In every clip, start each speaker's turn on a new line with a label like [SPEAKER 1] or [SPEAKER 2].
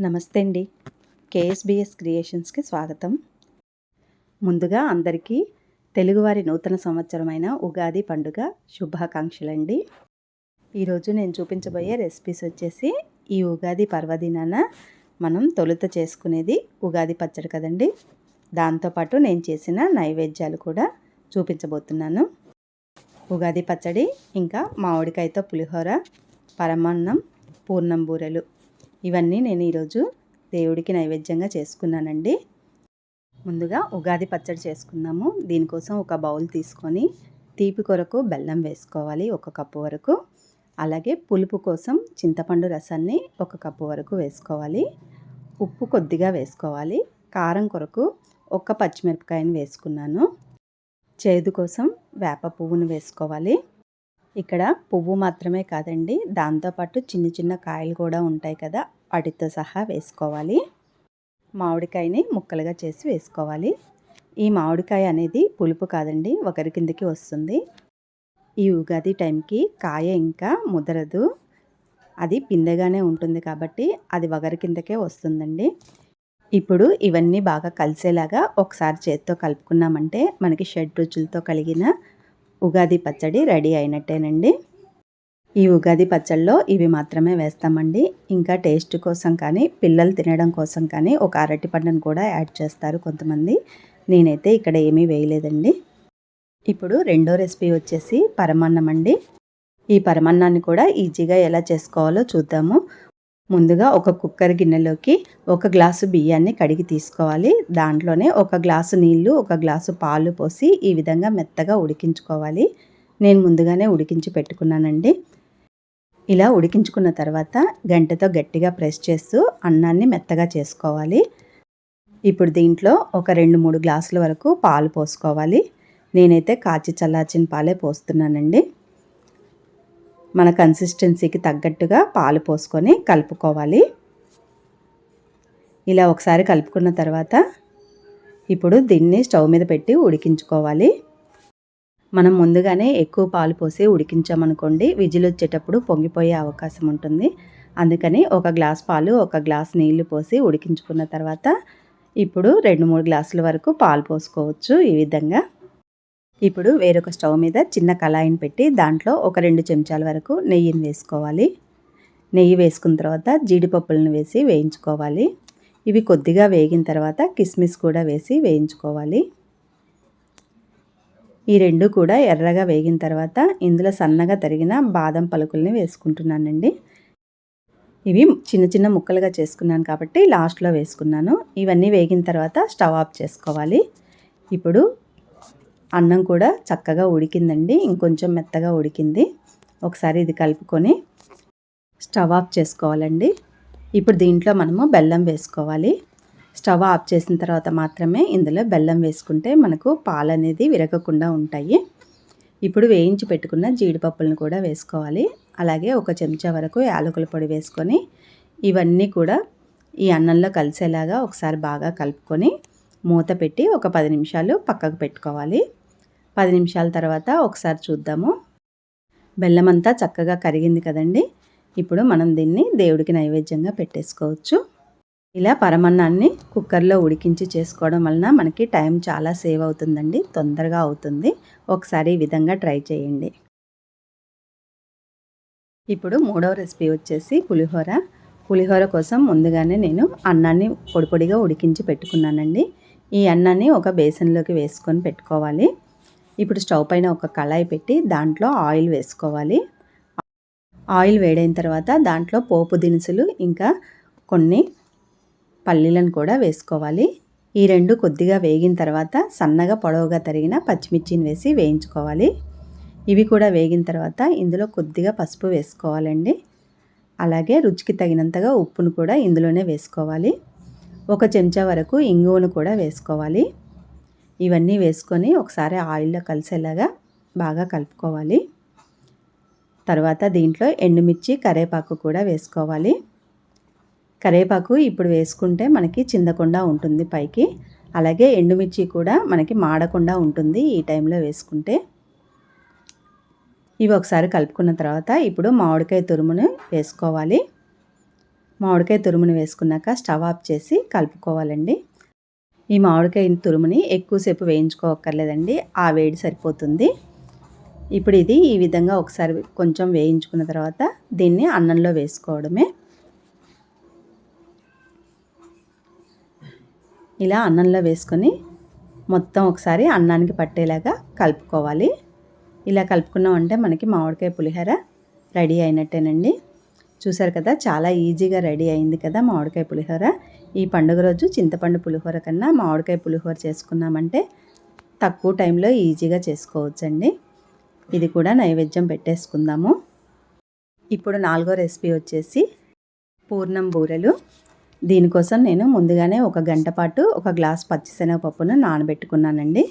[SPEAKER 1] నమస్తే అండి. కేఎస్బిఎస్ క్రియేషన్స్కి స్వాగతం. ముందుగా అందరికీ తెలుగువారి నూతన సంవత్సరమైన ఉగాది పండుగ శుభాకాంక్షలండి. ఈరోజు నేను చూపించబోయే రెసిపీస్ వచ్చేసి ఈ ఉగాది పర్వదినాన మనం తొలుత చేసుకునేది ఉగాది పచ్చడి కదండి. దాంతోపాటు నేను చేసిన నైవేద్యాలు కూడా చూపించబోతున్నాను. ఉగాది పచ్చడి, ఇంకా మామిడికాయతో పులిహోర, పరమాన్నం, పూర్ణం బూరెలు, ఇవన్నీ నేను ఈరోజు దేవుడికి నైవేద్యంగా చేసుకున్నానండి. ముందుగా ఉగాది పచ్చడి చేసుకుందాము. దీనికోసం ఒక బౌల్ తీసుకొని తీపి కొరకు బెల్లం వేసుకోవాలి 1 కప్పు వరకు. అలాగే పులుపు కోసం చింతపండు రసాన్ని 1 కప్పు వరకు వేసుకోవాలి. ఉప్పు కొద్దిగా వేసుకోవాలి. కారం కొరకు 1 పచ్చిమిరపకాయని వేసుకున్నాను. చేదు కోసం వేప పువ్వును వేసుకోవాలి. ఇక్కడ పువ్వు మాత్రమే కాదండి, దాంతోపాటు చిన్న చిన్న కాయలు కూడా ఉంటాయి కదా, వాటితో సహా వేసుకోవాలి. మామిడికాయని ముక్కలుగా చేసి వేసుకోవాలి. ఈ మామిడికాయ అనేది పులుపు కాదండి, ఒకరి కిందకి వస్తుంది. ఈ ఉగాది టైంకి కాయ ఇంకా ముదరదు, అది పిందెగానే ఉంటుంది కాబట్టి అది వగరి కిందకే వస్తుందండి. ఇప్పుడు ఇవన్నీ బాగా కలిసేలాగా ఒకసారి చేత్తో కలుపుకున్నామంటే మనకి 6 రుచులతో కలిగిన ఉగాది పచ్చడి రెడీ అయినట్టేనండి. ఈ ఉగాది పచ్చడిలో ఇవి మాత్రమే వేస్తామండి. ఇంకా టేస్ట్ కోసం కానీ, పిల్లలు తినడం కోసం కానీ ఒక అరటిపండును కూడా యాడ్ చేస్తారు కొంతమంది. నేనైతే ఇక్కడ ఏమీ వేయలేదండి. ఇప్పుడు రెండో రెసిపీ వచ్చేసి పరమాన్నం అండి. ఈ పరమాన్నాన్ని కూడా ఈజీగా ఎలా చేసుకోవాలో చూద్దాము. ముందుగా ఒక కుక్కర్ గిన్నెలోకి 1 గ్లాసు బియ్యాన్ని కడిగి తీసుకోవాలి. దాంట్లోనే 1 గ్లాసు నీళ్లు, 1 గ్లాసు పాలు పోసి ఈ విధంగా మెత్తగా ఉడికించుకోవాలి. నేను ముందుగానే ఉడికించి పెట్టుకున్నానండి. ఇలా ఉడికించుకున్న తర్వాత గంటెతో గట్టిగా ప్రెస్ చేస్తూ అన్నాన్ని మెత్తగా చేసుకోవాలి. ఇప్పుడు దీంట్లో ఒక 2-3 గ్లాసుల వరకు పాలు పోసుకోవాలి. నేనైతే కాచి చల్లార్చిన పాలే పోస్తున్నానండి. మన కన్సిస్టెన్సీకి తగ్గట్టుగా పాలు పోసుకొని కలుపుకోవాలి. ఇలా ఒకసారి కలుపుకున్న తర్వాత ఇప్పుడు దీన్ని స్టవ్ మీద పెట్టి ఉడికించుకోవాలి. మనం ముందుగానే ఎక్కువ పాలు పోసి ఉడికించామనుకోండి, విజిల్ వచ్చేటప్పుడు పొంగిపోయే అవకాశం ఉంటుంది. అందుకని 1 గ్లాస్ పాలు, 1 గ్లాస్ నీళ్లు పోసి ఉడికించుకున్న తర్వాత ఇప్పుడు 2-3 గ్లాసుల వరకు పాలు పోసుకోవచ్చు. ఈ విధంగా ఇప్పుడు వేరొక స్టవ్ మీద చిన్న కళాయిని పెట్టి దాంట్లో ఒక 2 చెంచాల వరకు నెయ్యిని వేసుకోవాలి. నెయ్యి వేసుకున్న తర్వాత జీడిపప్పులను వేసి వేయించుకోవాలి. ఇవి కొద్దిగా వేగిన తర్వాత కిస్మిస్ కూడా వేసి వేయించుకోవాలి. ఈ రెండు కూడా ఎర్రగా వేగిన తర్వాత ఇందులో సన్నగా తరిగిన బాదం పలుకుల్ని వేసుకుంటున్నానండి. ఇవి చిన్న చిన్న ముక్కలుగా చేసుకున్నాను కాబట్టి లాస్ట్లో వేసుకున్నాను. ఇవన్నీ వేగిన తర్వాత స్టవ్ ఆఫ్ చేసుకోవాలి. ఇప్పుడు అన్నం కూడా చక్కగా ఉడికిందండి, ఇంకొంచెం మెత్తగా ఉడికింది. ఒకసారి ఇది కలుపుకొని స్టవ్ ఆఫ్ చేసుకోవాలండి. ఇప్పుడు దీంట్లో మనము బెల్లం వేసుకోవాలి. స్టవ్ ఆఫ్ చేసిన తర్వాత మాత్రమే ఇందులో బెల్లం వేసుకుంటే మనకు పాలు అనేది విరగకుండా ఉంటాయి. ఇప్పుడు వేయించి పెట్టుకున్న జీడిపప్పులను కూడా వేసుకోవాలి. అలాగే 1 చెంచా వరకు యాలకుల పొడి వేసుకొని ఇవన్నీ కూడా ఈ అన్నంలో కలిసేలాగా ఒకసారి బాగా కలుపుకొని మూత పెట్టి ఒక 10 నిమిషాలు పక్కకు పెట్టుకోవాలి. 10 నిమిషాల తర్వాత ఒకసారి చూద్దాము. బెల్లం అంతా చక్కగా కరిగింది కదండి. ఇప్పుడు మనం దీన్ని దేవుడికి నైవేద్యంగా పెట్టేసుకోవచ్చు. ఇలా పరమాన్నాన్ని కుక్కర్లో ఉడికించి చేసుకోవడం వలన మనకి టైం చాలా సేవ్ అవుతుందండి, తొందరగా అవుతుంది. ఒకసారి ఈ విధంగా ట్రై చేయండి. ఇప్పుడు మూడవ రెసిపీ వచ్చేసి పులిహోర. పులిహోర కోసం ముందుగానే నేను అన్నాన్ని పొడి పొడిగా ఉడికించి పెట్టుకున్నానండి. ఈ అన్నాన్ని ఒక బేసన్లోకి వేసుకొని పెట్టుకోవాలి. ఇప్పుడు స్టవ్ పైన ఒక కళాయి పెట్టి దాంట్లో ఆయిల్ వేసుకోవాలి. ఆయిల్ వేడైన తర్వాత దాంట్లో పోపు దినుసులు ఇంకా కొన్ని పల్లీలను కూడా వేసుకోవాలి. ఈ రెండు కొద్దిగా వేగిన తర్వాత సన్నగా పొడవుగా తరిగిన పచ్చిమిర్చిని వేసి వేయించుకోవాలి. ఇవి కూడా వేగిన తర్వాత ఇందులో కొద్దిగా పసుపు వేసుకోవాలండి. అలాగే రుచికి తగినంతగా ఉప్పును కూడా ఇందులోనే వేసుకోవాలి. 1 చెంచా వరకు ఇంగువను కూడా వేసుకోవాలి. ఇవన్నీ వేసుకొని ఒకసారి ఆయిల్లో కలిసేలాగా బాగా కలుపుకోవాలి. తర్వాత దీంట్లో ఎండుమిర్చి, కరివేపాకు కూడా వేసుకోవాలి. కరివేపాకు ఇప్పుడు వేసుకుంటే మనకి చిందకుండా ఉంటుంది పైకి. అలాగే ఎండుమిర్చి కూడా మనకి మాడకుండా ఉంటుంది ఈ టైంలో వేసుకుంటే. ఇవి ఒకసారి కలుపుకున్న తర్వాత ఇప్పుడు మామిడికాయ తురుమును వేసుకోవాలి. మామిడికాయ తురుముని వేసుకున్నాక స్టవ్ ఆఫ్ చేసి కలుపుకోవాలండి. ఈ మామిడికాయ తురుముని ఎక్కువసేపు వేయించుకోవక్కర్లేదండి, ఆ వేడి సరిపోతుంది. ఇప్పుడు ఇది ఈ విధంగా ఒకసారి కొంచెం వేయించుకున్న తర్వాత దీన్ని అన్నంలో వేసుకోవడమే. ఇలా అన్నంలో వేసుకొని మొత్తం ఒకసారి అన్నానికి పట్టేలాగా కలుపుకోవాలి. ఇలా కలుపుకున్నామంటే మనకి మామిడికాయ పులిహోర రెడీ అయినట్టేనండి. చూసారు కదా, చాలా ఈజీగా రెడీ అయింది కదా మామిడికాయ పులిహోర. ఈ పండుగ రోజు చింతపండు పులిహోర కన్నా మామిడికాయ పులిహోర చేసుకున్నామంటే తక్కువ టైంలో ఈజీగా చేసుకోవచ్చండి. ఇది కూడా నైవేద్యం పెట్టేసుకుందాము. ఇప్పుడు 4వ రెసిపీ వచ్చేసి పూర్ణం బూరెలు. దీనికోసం నేను ముందుగానే 1 గంట పాటు 1 గ్లాస్ పచ్చిశనగపప్పును నానబెట్టుకున్నానండి.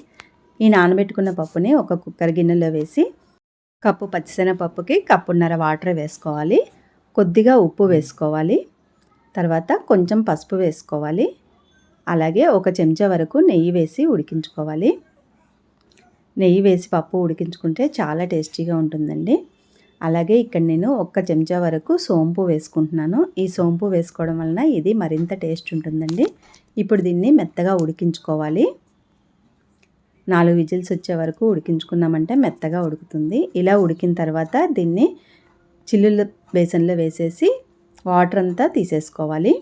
[SPEAKER 1] ఈ నానబెట్టుకున్న పప్పుని ఒక కుక్కర్ గిన్నెలో వేసి కప్పు పచ్చిశనగపప్పుకి కప్పున్నర వాటర్ వేసుకోవాలి. కొద్దిగా ఉప్పు వేసుకోవాలి. తర్వాత కొంచెం పసుపు వేసుకోవాలి. అలాగే 1 చెంచా వరకు నెయ్యి వేసి ఉడికించుకోవాలి. నెయ్యి వేసి పప్పు ఉడికించుకుంటే చాలా టేస్టీగా ఉంటుందండి. అలాగే ఇక్కడ నేను 1 చెంచా వరకు సోంపు వేసుకుంటున్నాను. ఈ సోంపు వేసుకోవడం వలన ఇది మరింత టేస్ట్ ఉంటుందండి. ఇప్పుడు దీన్ని మెత్తగా ఉడికించుకోవాలి. 4 విజిల్స్ వచ్చే వరకు ఉడికించుకున్నామంటే మెత్తగా ఉడుకుతుంది. ఇలా ఉడికిన తర్వాత దీన్ని చిల్లుల బేసన్లో వేసేసి వాటర్ అంతా తీసేసుకోవాలి.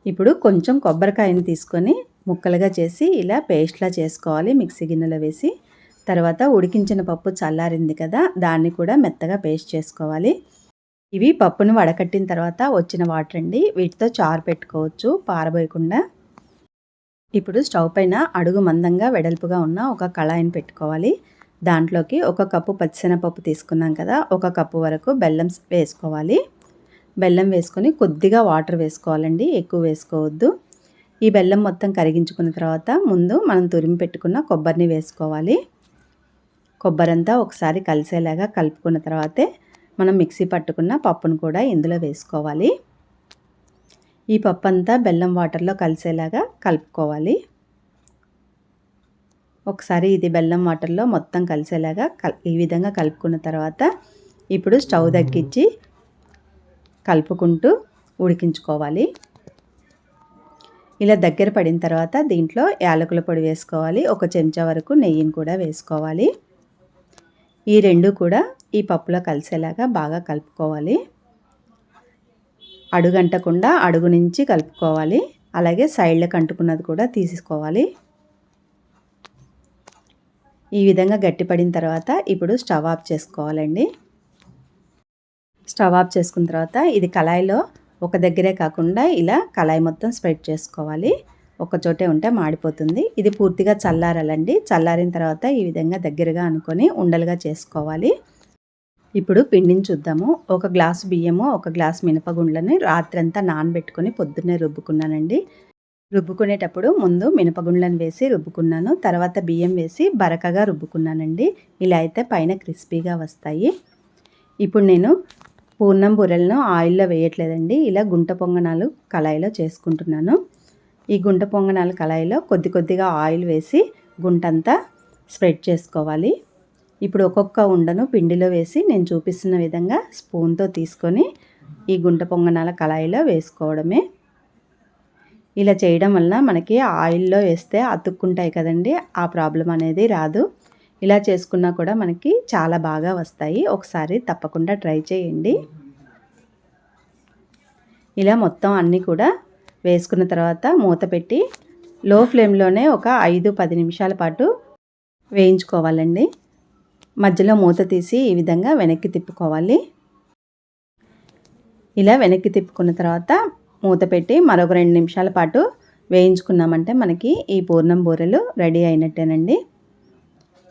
[SPEAKER 1] ఇప్పుడు కొంచెం కొబ్బరికాయని తీసుకొని ముక్కలుగా చేసి ఇలా పేస్ట్లా చేసుకోవాలి మిక్సీ గిన్నెలో వేసి. తర్వాత ఉడికించిన పప్పు చల్లారింది కదా, దాన్ని కూడా మెత్తగా పేస్ట్ చేసుకోవాలి. ఇవి పప్పును వడకట్టిన తర్వాత వచ్చిన వాటర్ అండి. వీటితో చారు పెట్టుకోవచ్చు పారబోయకుండా. ఇప్పుడు స్టవ్ పైన అడుగు మందంగా వెడల్పుగా ఉన్న ఒక కళాయిని పెట్టుకోవాలి. దాంట్లోకి 1 కప్పు పచ్చిశనగపప్పు తీసుకున్నాం కదా, 1 కప్పు వరకు బెల్లం వేసుకోవాలి. బెల్లం వేసుకొని కొద్దిగా వాటర్ వేసుకోవాలండి, ఎక్కువ వేసుకోవద్దు. ఈ బెల్లం మొత్తం కరిగించుకున్న తర్వాత ముందు మనం తురిమి పెట్టుకున్న కొబ్బరిని వేసుకోవాలి. కొబ్బరంతా ఒకసారి కలిసేలాగా కలుపుకున్న తర్వాతే మనం మిక్సీ పట్టుకున్న పప్పును కూడా ఇందులో వేసుకోవాలి. ఈ పప్పు అంతా బెల్లం వాటర్లో కలిసేలాగా కలుపుకోవాలి. ఒకసారి ఇది బెల్లం వాటర్లో మొత్తం కలిసేలాగా ఈ విధంగా కలుపుకున్న తర్వాత ఇప్పుడు స్టవ్ తగ్గించి కలుపుకుంటూ ఉడికించుకోవాలి. ఇలా దగ్గర పడిన తర్వాత దీంట్లో యాలకుల పొడి వేసుకోవాలి. 1 చెంచా వరకు నెయ్యిని కూడా వేసుకోవాలి. ఈ రెండు కూడా ఈ పప్పులో కలిసేలాగా బాగా కలుపుకోవాలి. అడుగంటకుండా అడుగు నుంచి కలుపుకోవాలి. అలాగే సైడ్లకు అంటుకున్నది కూడా తీసుకోవాలి. ఈ విధంగా గట్టిపడిన తర్వాత ఇప్పుడు స్టవ్ ఆఫ్ చేసుకోవాలండి. స్టవ్ ఆఫ్ చేసుకున్న తర్వాత ఇది కళాయిలో ఒక దగ్గరే కాకుండా ఇలా కళాయి మొత్తం స్ప్రెడ్ చేసుకోవాలి. ఒక చోటే ఉంటే మాడిపోతుంది. ఇది పూర్తిగా చల్లారాలండి. చల్లారిన తర్వాత ఈ విధంగా దగ్గరగా అనుకొని ఉండలుగా చేసుకోవాలి. ఇప్పుడు పిండిని చూద్దాము. 1 గ్లాసు బియ్యము, 1 గ్లాసు మినపగుండ్లని రాత్రంతా నానబెట్టుకొని పొద్దున్నే రుబ్బుకున్నానండి. రుబ్బుకునేటప్పుడు ముందు మినపగుండ్లను వేసి రుబ్బుకున్నాను. తర్వాత బియ్యం వేసి బరకగా రుబ్బుకున్నానండి. ఇలా అయితే పైన క్రిస్పీగా వస్తాయి. ఇప్పుడు నేను పూర్ణం బూరెలను ఆయిల్లో వేయట్లేదండి. ఇలా గుంట పొంగనాలు కళాయిలో చేసుకుంటున్నాను. ఈ గుంట పొంగనాలు కళాయిలో కొద్దిగా ఆయిల్ వేసి గుంటంతా స్ప్రెడ్ చేసుకోవాలి. ఇప్పుడు ఒక్కొక్క ఉండను పిండిలో వేసి నేను చూపిస్తున్న విధంగా స్పూన్తో తీసుకొని ఈ గుంట పొంగనాల కళాయిలో వేసుకోవడమే. ఇలా చేయడం వలన మనకి ఆయిల్లో వేస్తే అతుక్కుంటాయి కదండి, ఆ ప్రాబ్లం అనేది రాదు. ఇలా చేసుకున్నా కూడా మనకి చాలా బాగా వస్తాయి. ఒకసారి తప్పకుండా ట్రై చేయండి. ఇలా మొత్తం అన్నీ కూడా వేసుకున్న తర్వాత మూత పెట్టి లో ఫ్లేమ్లోనే ఒక 5-10 నిమిషాల పాటు వేయించుకోవాలండి. మధ్యలో మూత తీసి ఈ విధంగా వెనక్కి తిప్పుకోవాలి. ఇలా వెనక్కి తిప్పుకున్న తర్వాత మూత పెట్టి మరొక 2 నిమిషాల పాటు వేయించుకున్నామంటే మనకి ఈ పూర్ణం బూరెలు రెడీ అయినట్టేనండి.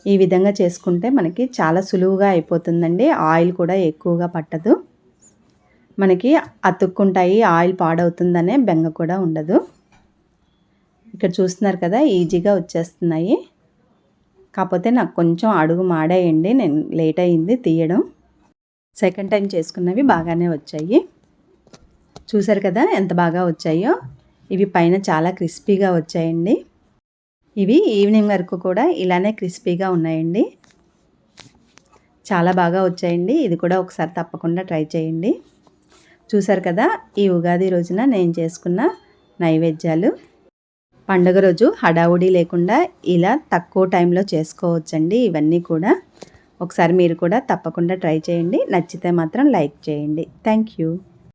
[SPEAKER 1] ఈ విధంగా చేసుకుంటే మనకి చాలా సులువుగా అయిపోతుందండి. ఆయిల్ కూడా ఎక్కువగా పట్టదు. మనకి అతుక్కుంటాయి, ఆయిల్ పాడవుతుందనే బెంగ కూడా ఉండదు. ఇక్కడ చూస్తున్నారు కదా, ఈజీగా వచ్చేస్తున్నాయి. కాకపోతే నాకు కొంచెం అడుగు మాడాయండి, నేను లేట్ అయింది తీయడం. సెకండ్ టైం చేసుకున్నవి బాగానే వచ్చాయి. చూసారు కదా ఎంత బాగా వచ్చాయో. ఇవి పైన చాలా క్రిస్పీగా వచ్చాయండి. ఇవి ఈవినింగ్ వరకు కూడా ఇలానే క్రిస్పీగా ఉన్నాయండి. చాలా బాగా వచ్చాయండి. ఇది కూడా ఒకసారి తప్పకుండా ట్రై చేయండి. చూసారు కదా ఈ ఉగాది రోజున నేను చేసుకున్న నైవేద్యాలు. పండుగ రోజు హడావుడి లేకుండా ఇలా తక్కువ టైంలో చేసుకోవచ్చండి ఇవన్నీ కూడా. ఒకసారి మీరు కూడా తప్పకుండా ట్రై చేయండి. నచ్చితే మాత్రం లైక్ చేయండి. Thank you.